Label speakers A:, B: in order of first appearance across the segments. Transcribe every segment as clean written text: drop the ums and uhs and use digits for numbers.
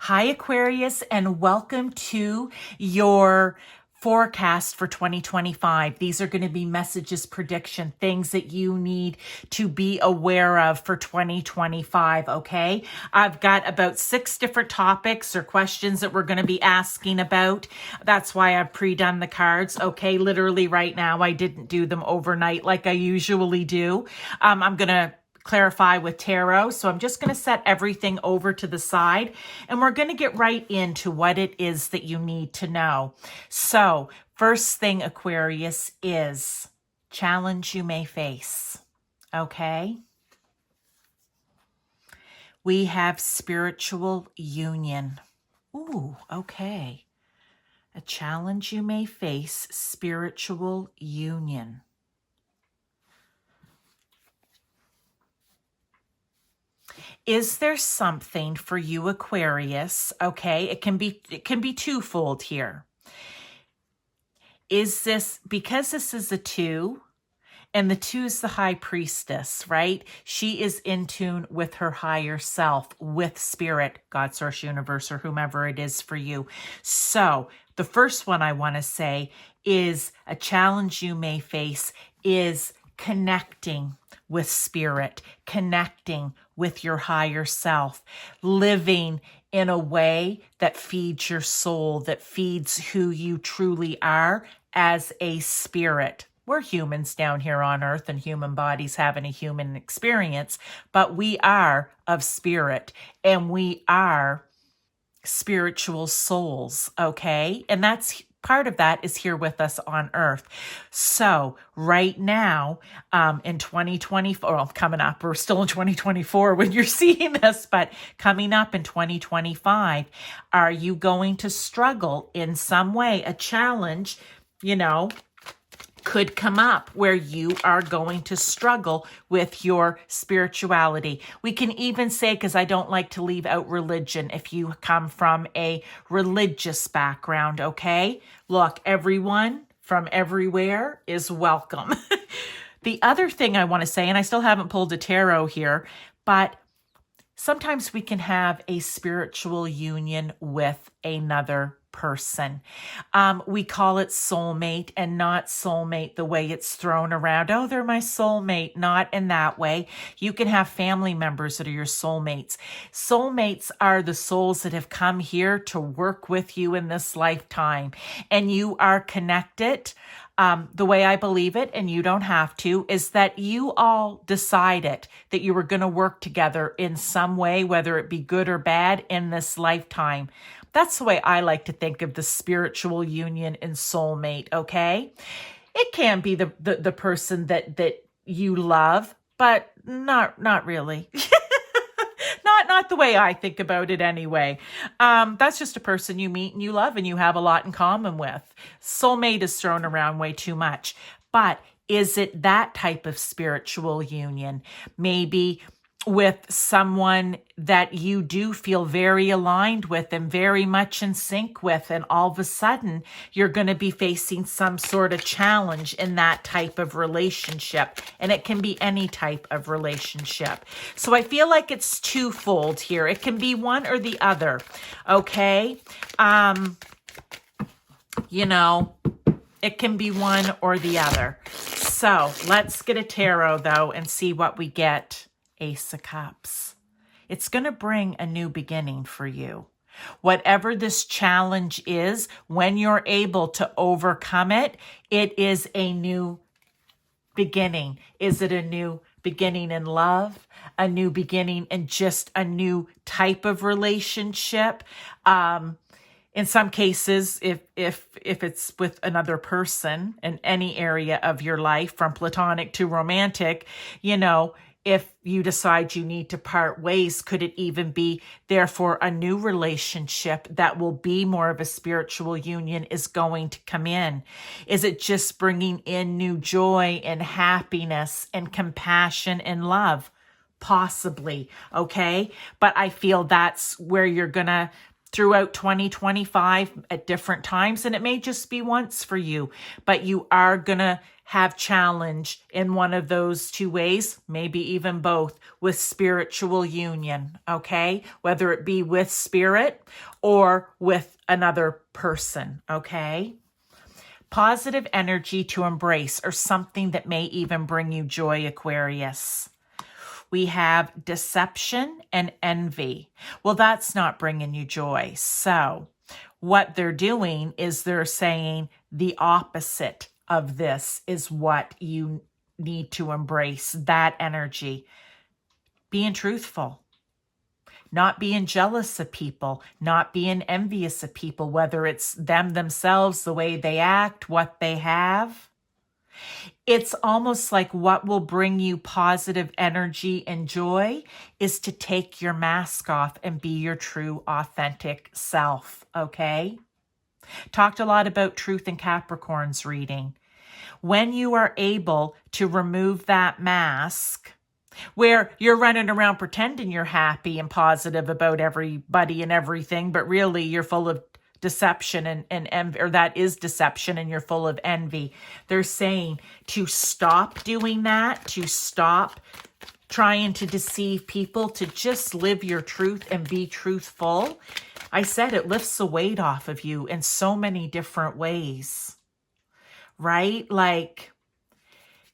A: Hi, Aquarius, and welcome to your forecast for 2025. These are going to be messages, prediction, things that you need to be aware of for 2025, okay? I've got about 6 different topics or questions that we're going to be asking about. That's why I've pre-done the cards, okay? Literally right now, I didn't do them overnight like I usually do. I'm going to clarify with tarot. So I'm just going to set everything over to the side and we're going to get right into what it is that you need to know. So first thing, Aquarius, is challenge you may face. Okay. We have spiritual union. Ooh, okay. A challenge you may face, spiritual union. Is there something for you, Aquarius? Okay, it can be twofold here. Is this, because this is a 2, and the 2 is the high priestess, right? She is in tune with her higher self, with spirit, God, source, universe, or whomever it is for you. So the first one I want to say is a challenge you may face is connecting with spirit, connecting with your higher self, living in a way that feeds your soul, that feeds who you truly are as a spirit. We're humans down here on earth and human bodies having a human experience, but we are of spirit and we are spiritual souls, okay? And that's part of that is here with us on earth. So right now, in 2024, well, coming up, we're still in 2024 when you're seeing this, but coming up in 2025, are you going to struggle in some way? A challenge, could come up where you are going to struggle with your spirituality. We can even say, because I don't like to leave out religion, if you come from a religious background, okay? Look, everyone from everywhere is welcome. The other thing I want to say, and I still haven't pulled a tarot here, but sometimes we can have a spiritual union with another person. We call it soulmate and not soulmate the way it's thrown around. Oh, they're my soulmate. Not in that way. You can have family members that are your soulmates. Soulmates are the souls that have come here to work with you in this lifetime, and you are connected. The way I believe it, and you don't have to, is that you all decided that you were going to work together in some way, whether it be good or bad, in this lifetime. That's the way I like to think of the spiritual union and soulmate, okay? It can be the person that you love, but not really. Not the way I think about it anyway. That's just a person you meet and you love and you have a lot in common with. Soulmate is thrown around way too much. But is it that type of spiritual union? Maybe with someone that you do feel very aligned with and very much in sync with, and all of a sudden you're going to be facing some sort of challenge in that type of relationship, and it can be any type of relationship. So I feel like it's twofold here. It can be one or the other, okay? It can be one or the other. So let's get a tarot though and see what we get. Ace of Cups. It's going to bring a new beginning for you. Whatever this challenge is, when you're able to overcome it, it is a new beginning. Is it a new beginning in love? A new beginning in just a new type of relationship? In some cases, if it's with another person in any area of your life, from platonic to romantic, if you decide you need to part ways, could it even be therefore a new relationship that will be more of a spiritual union is going to come in? Is it just bringing in new joy and happiness and compassion and love? Possibly, okay? But I feel that's where you're going to, throughout 2025 at different times, and it may just be once for you, but you are going to have challenge in one of those two ways, maybe even both, with spiritual union, okay? Whether it be with spirit or with another person, okay? Positive energy to embrace, or something that may even bring you joy, Aquarius. We have deception and envy. Well, that's not bringing you joy. So what they're doing is they're saying the opposite of this is what you need to embrace, that energy. Being truthful, not being jealous of people, not being envious of people, whether it's them themselves, the way they act, what they have. It's almost like what will bring you positive energy and joy is to take your mask off and be your true, authentic self, okay? Talked a lot about truth in Capricorn's reading. When you are able to remove that mask, where you're running around pretending you're happy and positive about everybody and everything, but really you're full of deception and envy, or that is deception, and you're full of envy. They're saying to stop doing that, to stop trying to deceive people, to just live your truth and be truthful. I said it lifts the weight off of you in so many different ways, right? Like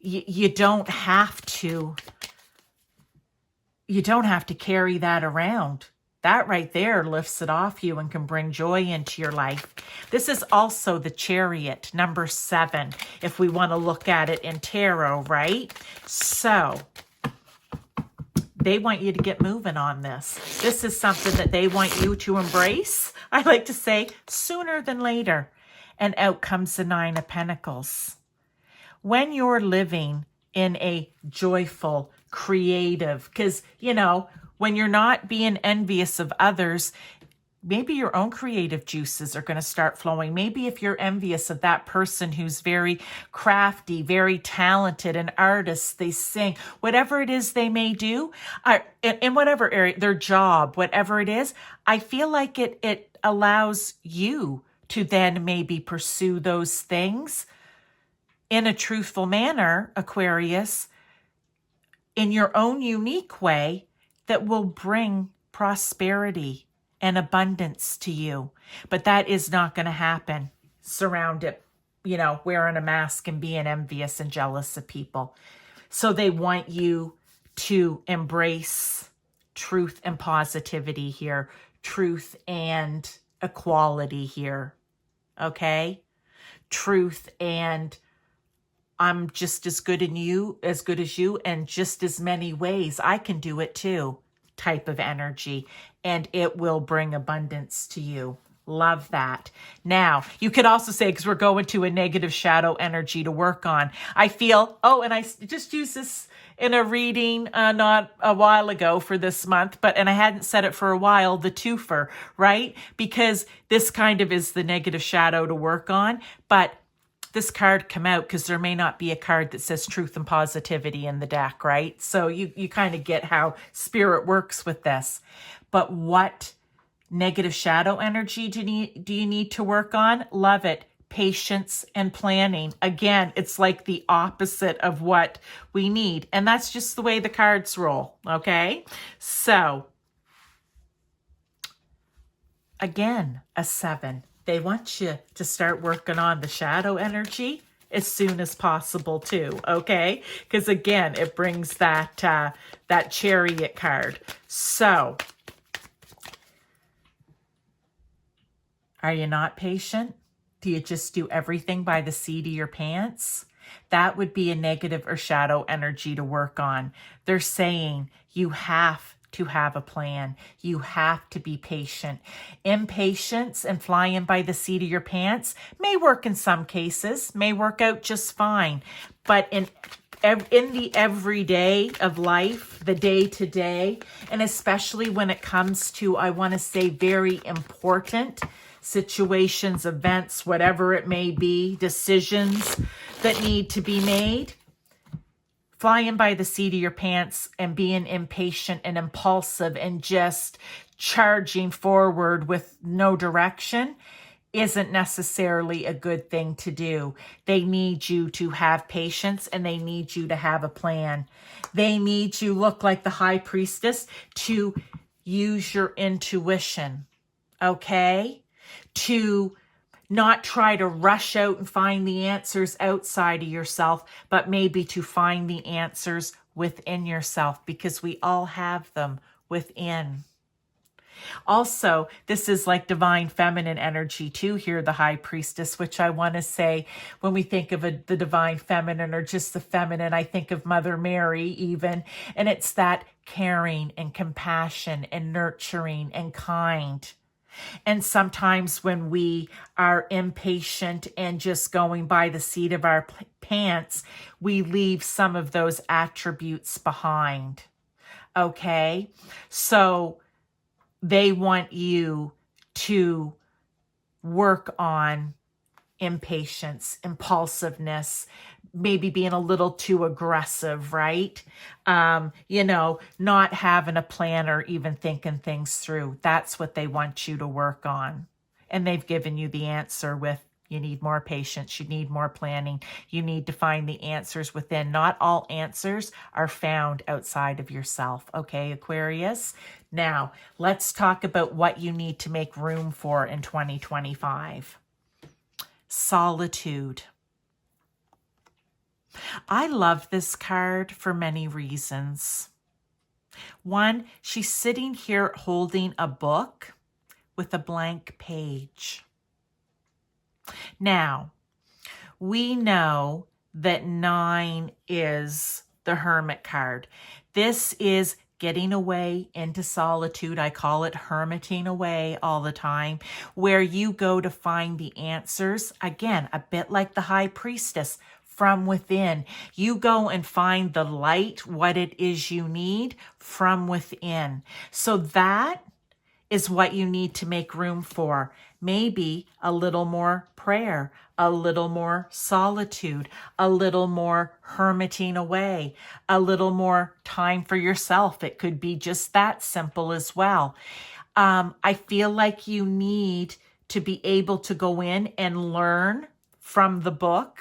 A: you don't have to carry that around. That right there lifts it off you and can bring joy into your life. This is also the Chariot, number 7, if we want to look at it in tarot, right? So they want you to get moving on this. This is something that they want you to embrace. I like to say sooner than later. And out comes the 9 of Pentacles. When you're living in a joyful, creative, because, when you're not being envious of others, maybe your own creative juices are going to start flowing. Maybe if you're envious of that person who's very crafty, very talented, an artist, they sing, whatever it is they may do, in whatever area, their job, whatever it is, I feel like it allows you to then maybe pursue those things in a truthful manner, Aquarius, in your own unique way that will bring prosperity and abundance to you. But that is not going to happen surrounded, wearing a mask and being envious and jealous of people. So they want you to embrace truth and positivity here, truth and equality here, okay? Truth and I'm just as good as you, and just as many ways I can do it too, type of energy, and it will bring abundance to you. Love that. Now, you could also say, because we're going to a negative shadow energy to work on, I feel, and I just used this in a reading not a while ago for this month, and I hadn't said it for a while, the twofer, right? Because this kind of is the negative shadow to work on, but this card come out because there may not be a card that says truth and positivity in the deck, right? So you kind of get how spirit works with this. But what negative shadow energy do you need to work on? Love it. Patience and planning. Again, it's like the opposite of what we need. And that's just the way the cards roll, okay? So, again, a 7. They want you to start working on the shadow energy as soon as possible too, okay? Because again, it brings that Chariot card. So, are you not patient? Do you just do everything by the seat of your pants? That would be a negative or shadow energy to work on. They're saying you have to have a plan. You have to be patient. Impatience and flying by the seat of your pants may work in some cases, may work out just fine. But in the everyday of life, the day to day, and especially when it comes to, I want to say, very important situations, events, whatever it may be, decisions that need to be made, flying by the seat of your pants and being impatient and impulsive and just charging forward with no direction isn't necessarily a good thing to do. They need you to have patience and they need you to have a plan. They need you, look like the high priestess, to use your intuition, okay? To not try to rush out and find the answers outside of yourself, but maybe to find the answers within yourself, because we all have them within. Also, this is like divine feminine energy too here, the high priestess, which I want to say when we think of the divine feminine or just the feminine, I think of Mother Mary even, and it's that caring and compassion and nurturing and kind. And sometimes when we are impatient and just going by the seat of our pants, we leave some of those attributes behind. Okay? So they want you to work on impatience, impulsiveness, maybe being a little too aggressive, right? Not having a plan or even thinking things through. That's what they want you to work on. And they've given you the answer with, you need more patience, you need more planning, you need to find the answers within. Not all answers are found outside of yourself, okay, Aquarius? Now, let's talk about what you need to make room for in 2025. Solitude. I love this card for many reasons. One, she's sitting here holding a book with a blank page. Now, we know that 9 is the Hermit card. This is getting away into solitude. I call it hermiting away all the time, where you go to find the answers. Again, a bit like the High Priestess, from within. You go and find the light, what it is you need from within. So that is what you need to make room for. Maybe a little more prayer, a little more solitude, a little more hermiting away, a little more time for yourself. It could be just that simple as well. I feel like you need to be able to go in and learn from the book,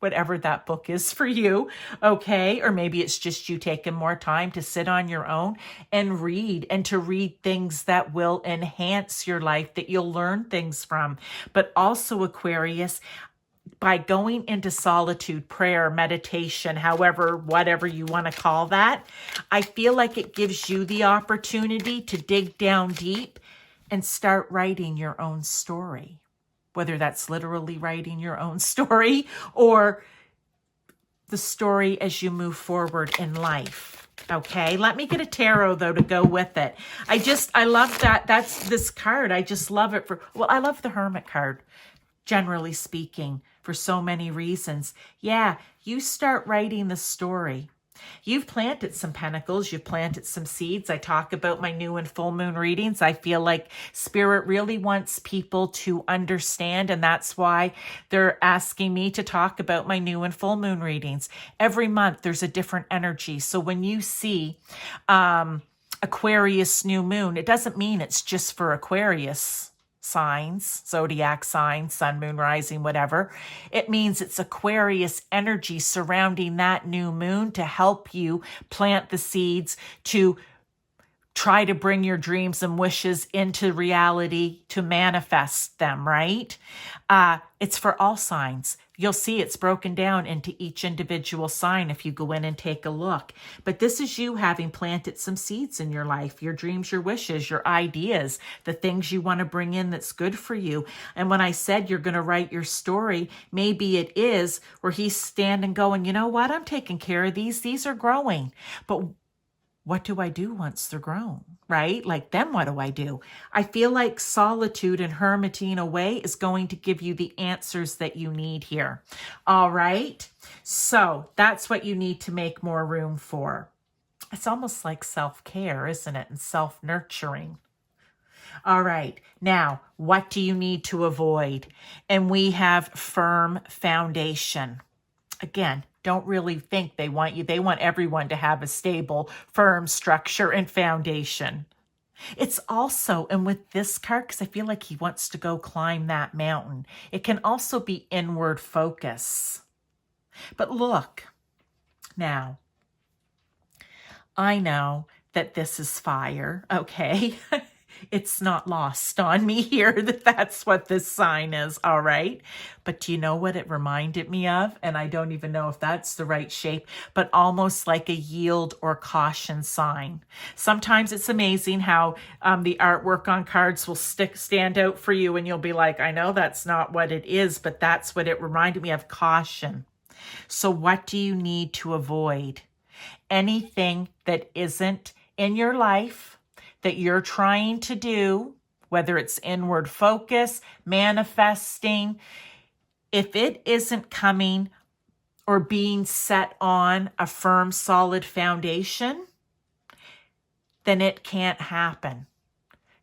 A: whatever that book is for you, okay? Or maybe it's just you taking more time to sit on your own and to read things that will enhance your life, that you'll learn things from. But also, Aquarius, by going into solitude, prayer, meditation, whatever you want to call that, I feel like it gives you the opportunity to dig down deep and start writing your own story. Whether that's literally writing your own story or the story as you move forward in life. Okay, let me get a tarot though to go with it. I love that. That's this card. I just love it I love the Hermit card, generally speaking, for so many reasons. Yeah, you start writing the story. You've planted some pentacles, you've planted some seeds. I talk about my new and full moon readings. I feel like Spirit really wants people to understand, and that's why they're asking me to talk about my new and full moon readings. Every month there's a different energy. So when you see Aquarius new moon, it doesn't mean it's just for Aquarius signs, zodiac signs, sun, moon, rising, whatever. It means it's Aquarius energy surrounding that new moon to help you plant the seeds, to try to bring your dreams and wishes into reality, to manifest them, right? It's for all signs. You'll see it's broken down into each individual sign if you go in and take a look. But this is you having planted some seeds in your life, your dreams, your wishes, your ideas, the things you want to bring in that's good for you. And when I said you're going to write your story, maybe it is where he's standing going, you know what? I'm taking care of these. These are growing. But what do I do once they're grown, right? Like, then what do I do? I feel like solitude and hermiting away is going to give you the answers that you need here. All right. So that's what you need to make more room for. It's almost like self-care, isn't it? And self-nurturing. All right. Now, what do you need to avoid? And we have firm foundation. Again, don't really think they want everyone to have a stable, firm structure and foundation. It's also, and with this card, because I feel like he wants to go climb that mountain, it can also be inward focus. But look, now, I know that this is fire, okay? It's not lost on me here that that's what this sign is, all right? But do you know what it reminded me of? And I don't even know if that's the right shape, but almost like a yield or caution sign. Sometimes it's amazing how the artwork on cards will stand out for you and you'll be like, I know that's not what it is, but that's what it reminded me of, caution. So what do you need to avoid? Anything that isn't in your life that you're trying to do, whether it's inward focus, manifesting, if it isn't coming or being set on a firm, solid foundation, then it can't happen.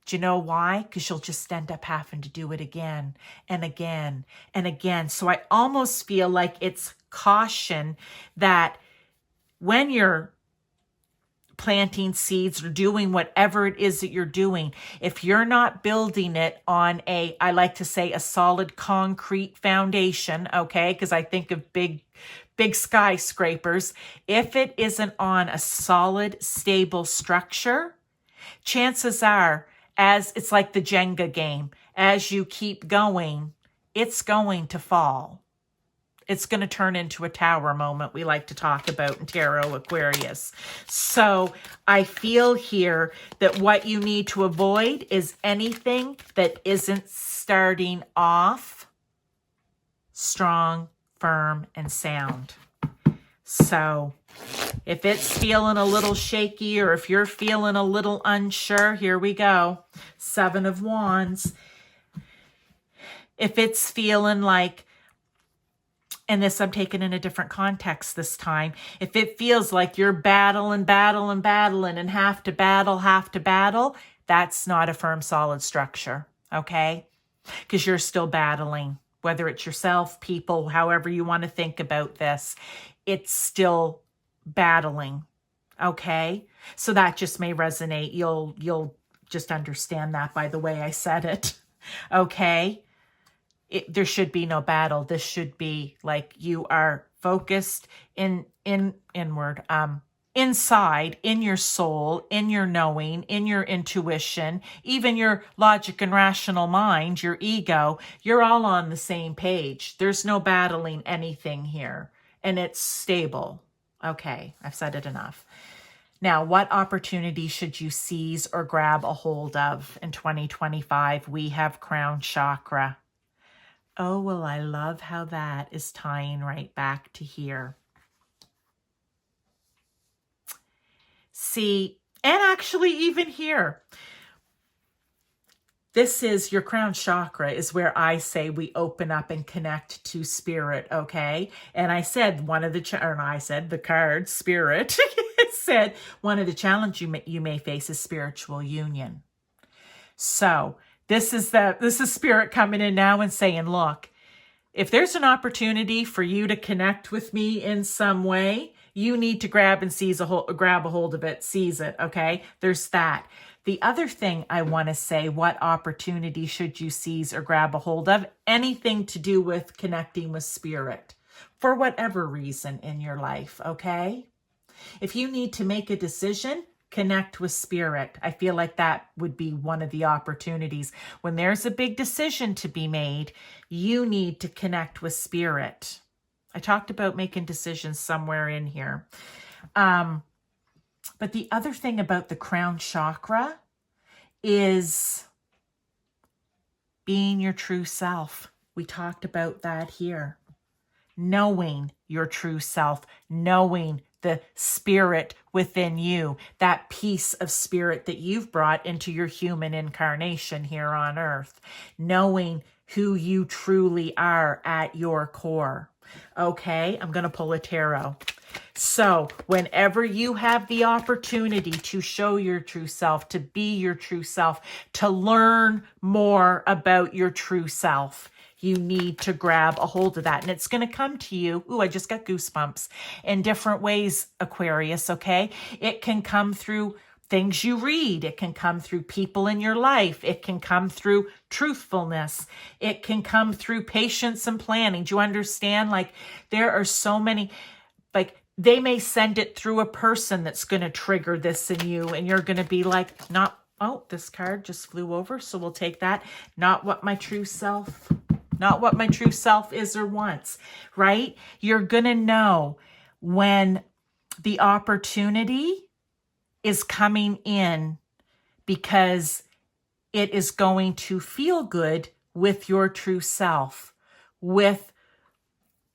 A: Do you know why? Because you'll just end up having to do it again and again and again. So I almost feel like it's caution that when you're planting seeds or doing whatever it is that you're doing, if you're not building it on I like to say, a solid concrete foundation, okay? Because I think of big skyscrapers. If it isn't on a solid, stable structure, chances are, as it's like the Jenga game, as you keep going, it's going to fall. It's going to turn into a tower moment we like to talk about in Tarot Aquarius. So I feel here that what you need to avoid is anything that isn't starting off strong, firm, and sound. So if it's feeling a little shaky or if you're feeling a little unsure, here we go. 7 of Wands. If it's feeling like, and this I'm taking in a different context this time, if it feels like you're battling and have to battle, that's not a firm, solid structure, okay? Because you're still battling, whether it's yourself, people, however you want to think about this, it's still battling, okay? So that just may resonate. You'll just understand that by the way I said it, okay? There should be no battle. This should be like you are focused inward, inside, in your soul, in your knowing, in your intuition, even your logic and rational mind, your ego. You're all on the same page. There's no battling anything here, and it's stable. Okay, I've said it enough. Now, what opportunity should you seize or grab a hold of in 2025? We have crown chakra. Oh, well, I love how that is tying right back to here. See, and actually even here, this is your crown chakra is where I say we open up and connect to spirit, okay? And I said the card, spirit, it said one of the challenges you may face is spiritual union. So this is spirit coming in now and saying, look, if there's an opportunity for you to connect with me in some way, you need to grab a hold of it, seize it, okay? There's that. The other thing I want to say, what opportunity should you seize or grab a hold of? Anything to do with connecting with spirit for whatever reason in your life, okay? If you need to make a decision, connect with spirit. I feel like that would be one of the opportunities. When there's a big decision to be made, you need to connect with spirit. I talked about making decisions somewhere in here. But the other thing about the crown chakra is being your true self. We talked about that here. Knowing your true self, knowing the spirit within you, that piece of spirit that you've brought into your human incarnation here on earth, knowing who you truly are at your core. Okay, I'm going to pull a tarot. So whenever you have the opportunity to show your true self, to be your true self, to learn more about your true self, you need to grab a hold of that. And it's going to come to you. Ooh, I just got goosebumps in different ways, Aquarius, okay? It can come through things you read. It can come through people in your life. It can come through truthfulness. It can come through patience and planning. Do you understand? Like, there are so many, like, they may send it through a person that's going to trigger this in you, and you're going to be like, not, oh, this card just flew over, so we'll take that. Not what my true self is or wants, right? You're going to know when the opportunity is coming in, because it is going to feel good with your true self, with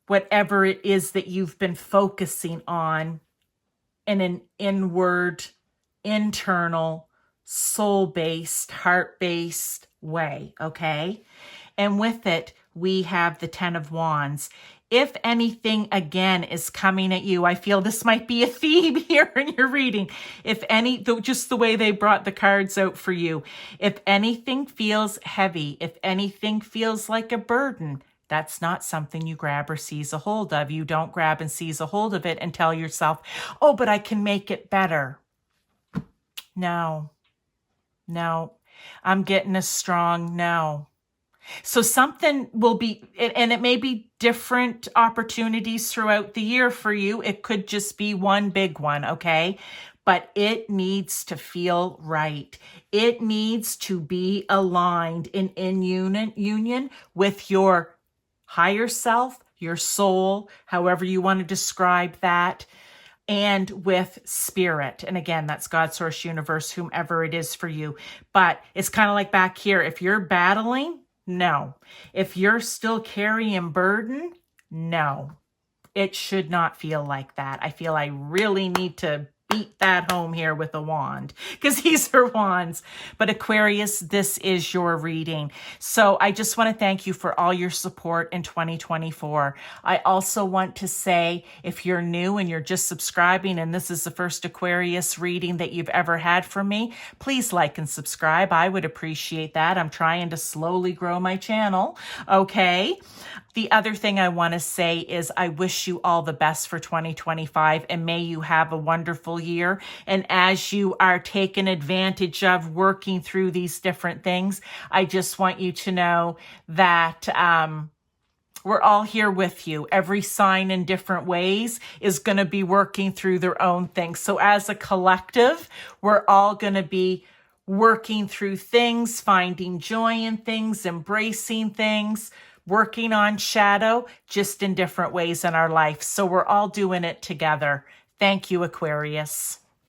A: whatever it is that you've been focusing on in an inward, internal, soul-based, heart-based way, okay? And with it, we have the Ten of Wands. If anything, again, is coming at you, I feel this might be a theme here in your reading. If any, just the way they brought the cards out for you, if anything feels heavy, if anything feels like a burden, that's not something you grab or seize a hold of. You don't grab and seize a hold of it and tell yourself, oh, but I can make it better. No, I'm getting a strong no. So something will be, and it may be different opportunities throughout the year for you. It could just be one big one, okay? But it needs to feel right. It needs to be aligned in union with your higher self, your soul, however you want to describe that, and with spirit. And again, that's God, source, universe, whomever it is for you. But it's kind of like back here. If you're battling, no. If you're still carrying burden, no. It should not feel like that. I feel I really need to beat that home here with a wand, because these are wands. But Aquarius, this is your reading. So I just want to thank you for all your support in 2024. I also want to say, if you're new and you're just subscribing and this is the first Aquarius reading that you've ever had from me, please like and subscribe. I would appreciate that. I'm trying to slowly grow my channel. Okay. The other thing I want to say is I wish you all the best for 2025, and may you have a wonderful year. And as you are taking advantage of working through these different things, I just want you to know that we're all here with you. Every sign in different ways is going to be working through their own things. So as a collective, we're all going to be working through things, finding joy in things, embracing things, working on shadow, just in different ways in our life. So we're all doing it together. Thank you, Aquarius.